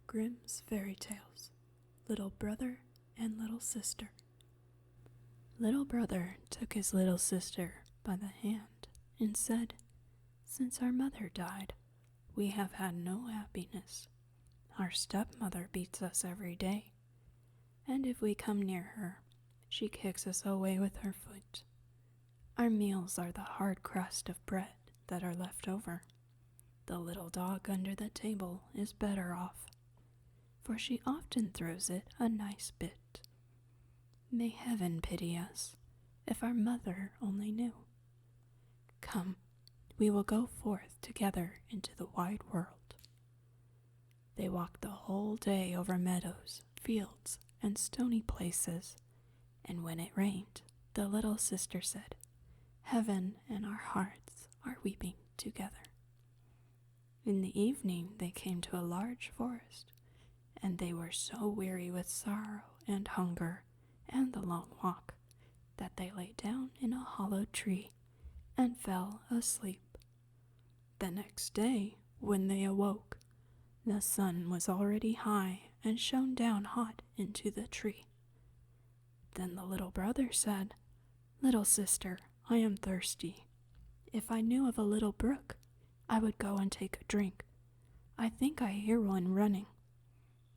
Grimm's Fairy Tales, Little Brother and Little Sister. Little brother took his little sister by the hand and said, "Since our mother died, we have had no happiness. Our stepmother beats us every day, and if we come near her, she kicks us away with her foot. Our meals are the hard crust of bread that are left over. The little dog under the table is better off, for she often throws it a nice bit. May heaven pity us, if our mother only knew. Come, we will go forth together into the wide world." They walked the whole day over meadows, fields, and stony places, and when it rained, the little sister said, "Heaven and our hearts are weeping together." In the evening they came to a large forest, and they were so weary with sorrow and hunger and the long walk that they lay down in a hollow tree and fell asleep. The next day, when they awoke, the sun was already high and shone down hot into the tree. Then the little brother said, "Little sister, I am thirsty. If I knew of a little brook, I would go and take a drink. I think I hear one running."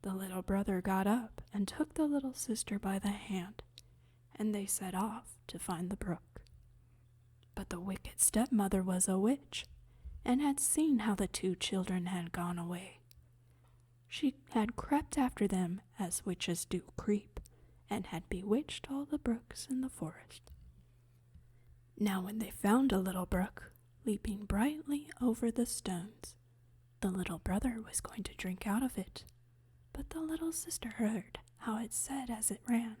The little brother got up and took the little sister by the hand, and they set off to find the brook. But the wicked stepmother was a witch, and had seen how the two children had gone away. She had crept after them as witches do creep, and had bewitched all the brooks in the forest. Now when they found a little brook, leaping brightly over the stones, the little brother was going to drink out of it. But the little sister heard how it said as it ran,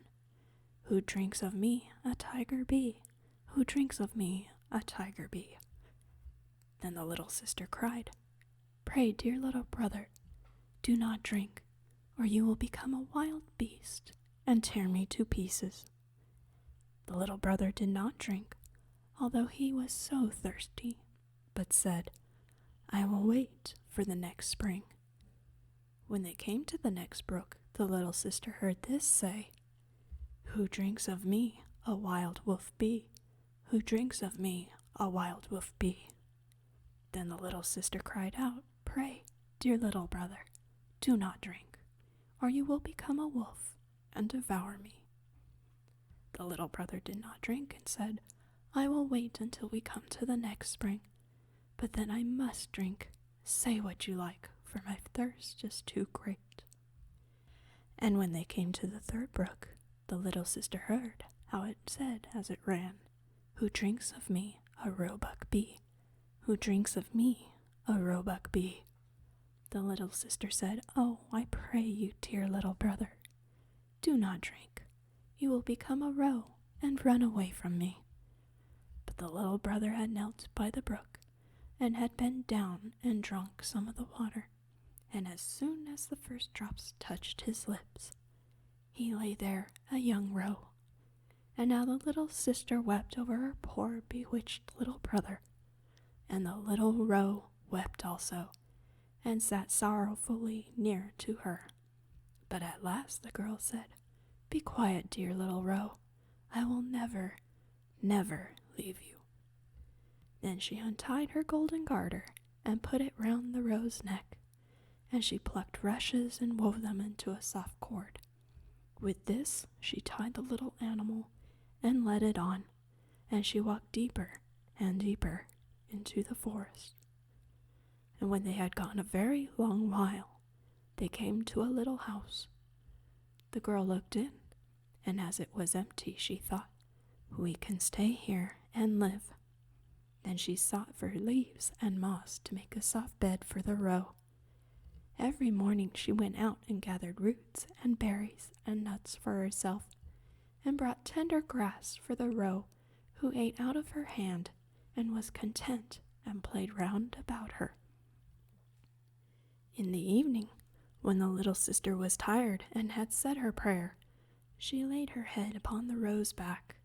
"Who drinks of me, a tiger be? Who drinks of me, a tiger be?" Then the little sister cried, "Pray, dear little brother, do not drink, or you will become a wild beast and tear me to pieces." The little brother did not drink, although he was so thirsty, but said, "I will wait for the next spring." When they came to the next brook, the little sister heard this say, "Who drinks of me, a wild wolf be? Who drinks of me, a wild wolf be?" Then the little sister cried out, "Pray, dear little brother, do not drink, or you will become a wolf and devour me." The little brother did not drink and said, "I will wait until we come to the next spring, but then I must drink. Say what you like, for my thirst is too great." And when they came to the third brook, the little sister heard how it said as it ran, "Who drinks of me, a roebuck be? Who drinks of me, a roebuck be?" The little sister said, "Oh, I pray you, dear little brother, do not drink. You will become a roe and run away from me." But the little brother had knelt by the brook and had bent down and drunk some of the water, and as soon as the first drops touched his lips, he lay there a young roe. And now the little sister wept over her poor bewitched little brother, and the little roe wept also, and sat sorrowfully near to her. But at last the girl said, "Be quiet, dear little roe. I will never, never leave you." Then she untied her golden garter and put it round the roe's neck, and she plucked rushes and wove them into a soft cord. With this she tied the little animal and led it on, and she walked deeper and deeper into the forest. And when they had gone a very long while, they came to a little house. The girl looked in, and as it was empty, she thought, "We can stay here and live." Then she sought for leaves and moss to make a soft bed for the roe. Every morning she went out and gathered roots and berries and nuts for herself, and brought tender grass for the roe, who ate out of her hand and was content and played round about her. In the evening, when the little sister was tired and had said her prayer, she laid her head upon the roe's back.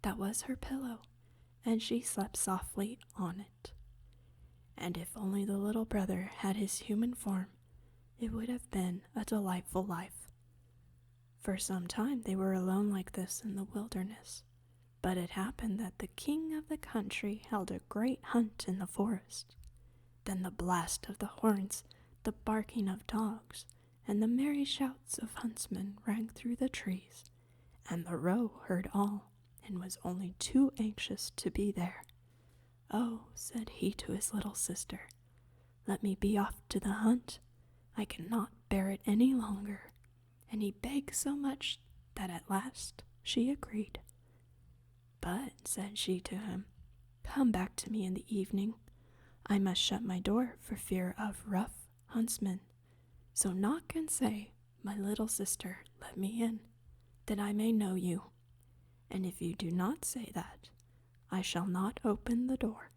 That was her pillow, and she slept softly on it. And if only the little brother had his human form, it would have been a delightful life. For some time they were alone like this in the wilderness, but it happened that the king of the country held a great hunt in the forest. Then the blast of the horns, the barking of dogs, and the merry shouts of huntsmen rang through the trees, and the roe heard all, and was only too anxious to be there. "Oh," said he to his little sister, "let me be off to the hunt. I cannot bear it any longer." And he begged so much that at last she agreed. "But," said she to him, "come back to me in the evening. I must shut my door for fear of rough huntsmen. So knock and say, 'My little sister, let me in, that I may know you.' And if you do not say that, I shall not open the door."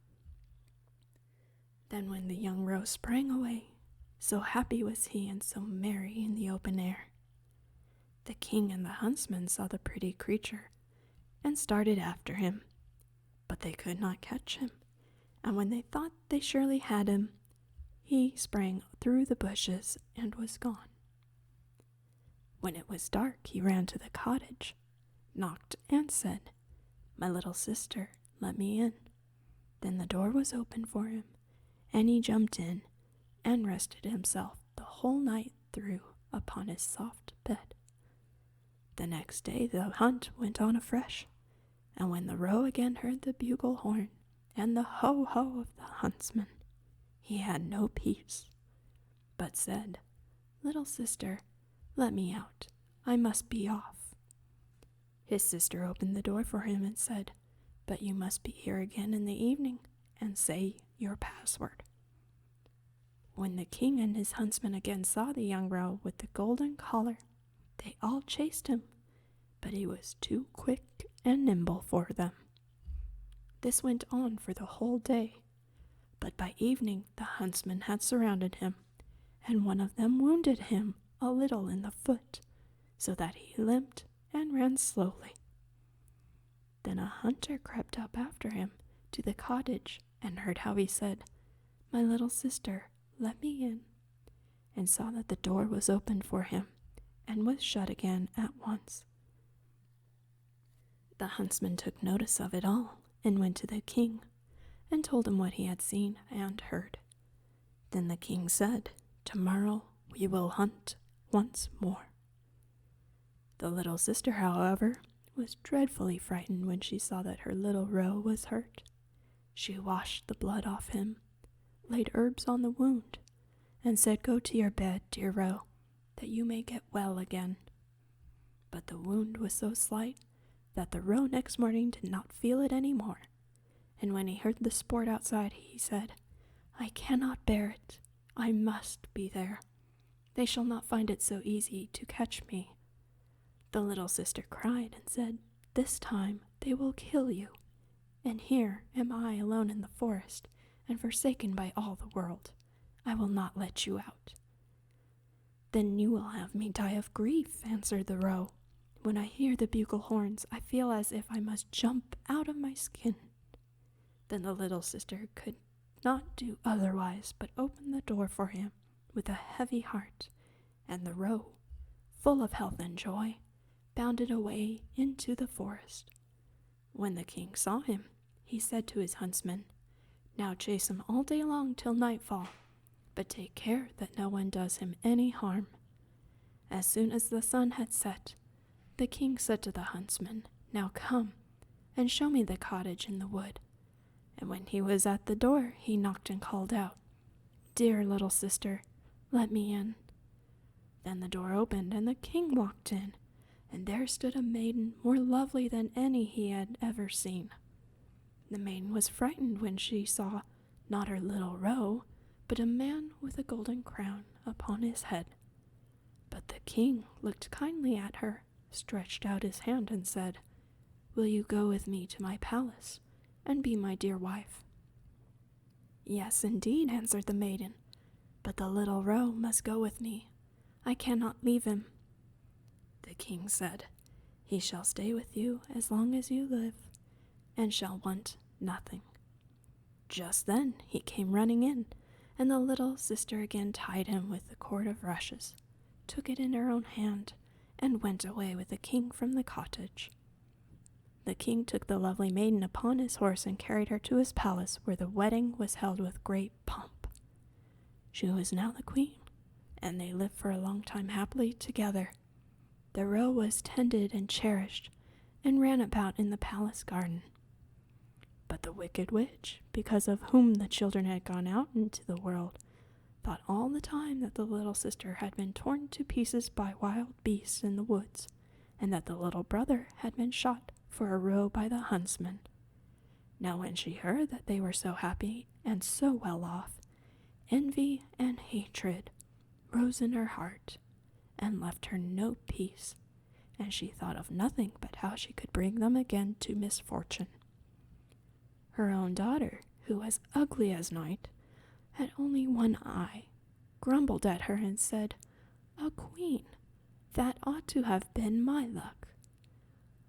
Then when the young roe sprang away, so happy was he and so merry in the open air, the king and the huntsmen saw the pretty creature and started after him, but they could not catch him, and when they thought they surely had him, he sprang through the bushes and was gone. When it was dark, he ran to the cottage, knocked, and said, "My little sister, let me in." Then the door was opened for him, and he jumped in and rested himself the whole night through upon his soft bed. The next day the hunt went on afresh, and when the roe again heard the bugle horn and the ho-ho of the huntsman, he had no peace, but said, "Little sister, let me out. I must be off." His sister opened the door for him and said, "But you must be here again in the evening and say your password." When the king and his huntsmen again saw the young roe with the golden collar, they all chased him, but he was too quick and nimble for them. This went on for the whole day, but by evening the huntsmen had surrounded him, and one of them wounded him a little in the foot, so that he limped and ran slowly. Then a hunter crept up after him to the cottage and heard how he said, "My little sister, let me in," and saw that the door was opened for him and was shut again at once. The huntsman took notice of it all and went to the king and told him what he had seen and heard. Then the king said, "Tomorrow we will hunt once more." The little sister, however, was dreadfully frightened when she saw that her little roe was hurt. She washed the blood off him, laid herbs on the wound, and said, "Go to your bed, dear roe, that you may get well again." But the wound was so slight that the roe next morning did not feel it any more, and when he heard the sport outside, he said, "I cannot bear it. I must be there. They shall not find it so easy to catch me." The little sister cried and said, "This time they will kill you, and here am I alone in the forest and forsaken by all the world. I will not let you out." "Then you will have me die of grief," answered the roe. "When I hear the bugle horns, I feel as if I must jump out of my skin." Then the little sister could not do otherwise but open the door for him with a heavy heart, and the roe, full of health and joy, bounded away into the forest. When the king saw him, he said to his huntsman, "Now chase him all day long till nightfall, but take care that no one does him any harm." As soon as the sun had set, the king said to the huntsman, "Now come and show me the cottage in the wood." And when he was at the door, he knocked and called out, "Dear little sister, let me in." Then the door opened, and the king walked in, and there stood a maiden more lovely than any he had ever seen. The maiden was frightened when she saw not her little roe, but a man with a golden crown upon his head. But the king looked kindly at her, stretched out his hand, and said, "Will you go with me to my palace and be my dear wife?" "Yes, indeed," answered the maiden, "but the little roe must go with me. I cannot leave him." The king said, "He shall stay with you as long as you live, and shall want nothing." Just then he came running in, And the little sister again tied him with the cord of rushes, took it in her own hand, and went away with the king from the cottage. The king took the lovely maiden upon his horse and carried her to his palace, where the wedding was held with great pomp. She was now the queen, and they lived for a long time happily together. The roe was tended and cherished, and ran about in the palace garden. But the wicked witch, because of whom the children had gone out into the world, thought all the time that the little sister had been torn to pieces by wild beasts in the woods, and that the little brother had been shot for a roe by the huntsman. Now when she heard that they were so happy and so well off, envy and hatred rose in her heart and left her no peace, and she thought of nothing but how she could bring them again to misfortune. Her own daughter, who was ugly as night, had only one eye, grumbled at her and said, "A queen, that ought to have been my luck."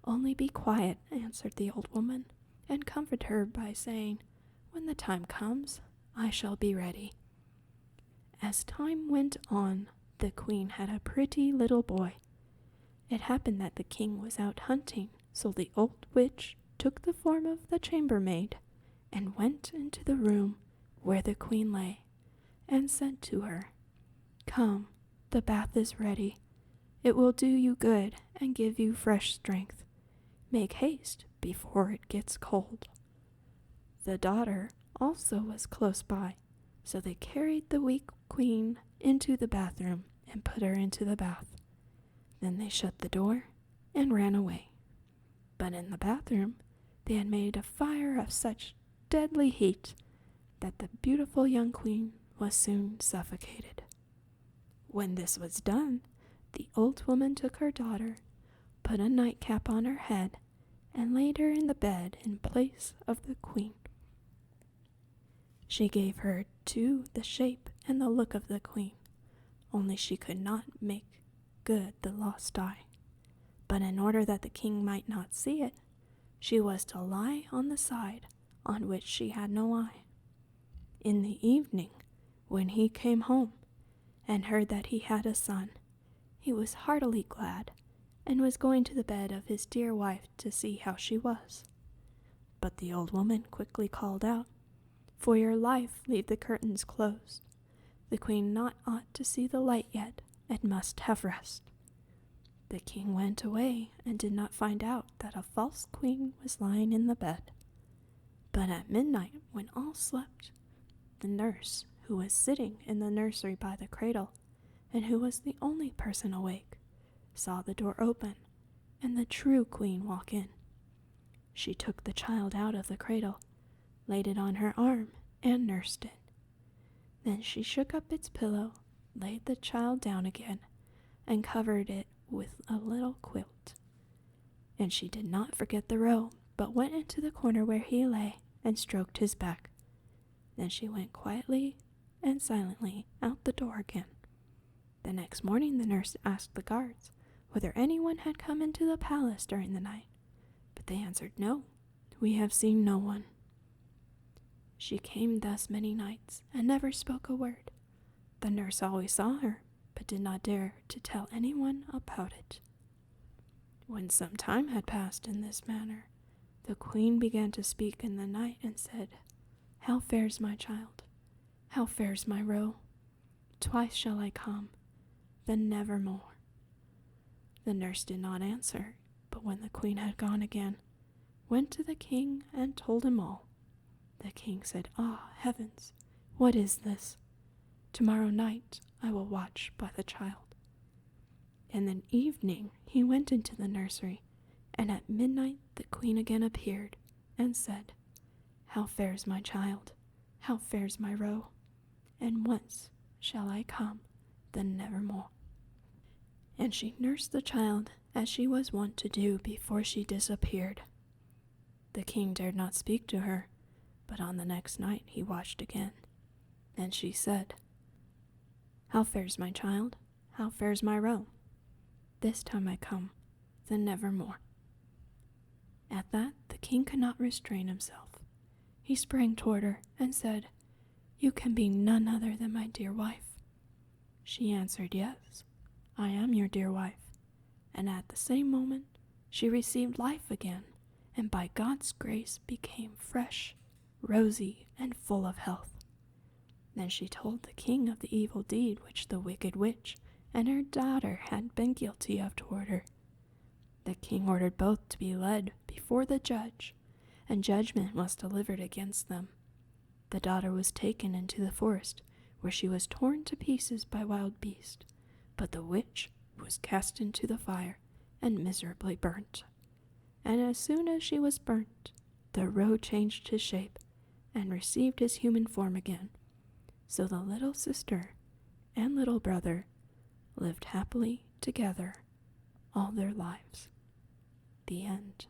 "Only be quiet," answered the old woman, and comforted her by saying, "When the time comes, I shall be ready." As time went on, the queen had a pretty little boy. It happened that the king was out hunting, so the old witch took the form of the chambermaid and went into the room where the queen lay, and said to her, "Come, the bath is ready. It will do you good and give you fresh strength. Make haste before it gets cold." The daughter also was close by, so they carried the weak queen into the bathroom and put her into the bath. Then they shut the door and ran away. But in the bathroom they had made a fire of such deadly heat that the beautiful young queen was soon suffocated. When this was done, the old woman took her daughter, put a nightcap on her head, and laid her in the bed in place of the queen. She gave her, too, the shape and the look of the queen, only she could not make good the lost eye. But in order that the king might not see it, she was to lie on the side on which she had no eye. In the evening, when he came home and heard that he had a son, he was heartily glad, and was going to the bed of his dear wife to see how she was. But the old woman quickly called out, "For your life leave the curtains closed. The queen not ought to see the light yet, and must have rest." The king went away and did not find out that a false queen was lying in the bed. But at midnight, when all slept, the nurse, who was sitting in the nursery by the cradle, and who was the only person awake, saw the door open and the true queen walk in. She took the child out of the cradle, laid it on her arm, and nursed it. Then she shook up its pillow, laid the child down again, and covered it with a little quilt. And she did not forget the roe, but went into the corner where he lay and stroked his back. Then she went quietly and silently out the door again. The next morning the nurse asked the guards whether anyone had come into the palace during the night, but they answered, "No, we have seen no one." She came thus many nights and never spoke a word. The nurse always saw her, but did not dare to tell anyone about it. When some time had passed in this manner, the queen began to speak in the night and said, "How fares my child? How fares my roe? Twice shall I come, then never more." The nurse did not answer, but when the queen had gone again, went to the king and told him all. The king said, "Ah, heavens, what is this? Tomorrow night I will watch by the child." In the evening he went into the nursery, and at midnight the queen again appeared and said, "How fares my child? How fares my roe? And once shall I come, then nevermore." And she nursed the child as she was wont to do before she disappeared. The king dared not speak to her, but on the next night he watched again. And she said, "How fares my child? How fares my roe? This time I come, then nevermore." At that the king could not restrain himself. He sprang toward her and said, You can be none other than my dear wife." She answered, "Yes, I am your dear wife." And at the same moment she received life again, and by God's grace became fresh, rosy, and full of health. Then she told the king of the evil deed which the wicked witch and her daughter had been guilty of toward her. The king ordered both to be led before the judge, and judgment was delivered against them. The daughter was taken into the forest, where she was torn to pieces by wild beasts, but the witch was cast into the fire and miserably burnt. And as soon as she was burnt, the roe changed his shape and received his human form again. So the little sister and little brother lived happily together all their lives. The end.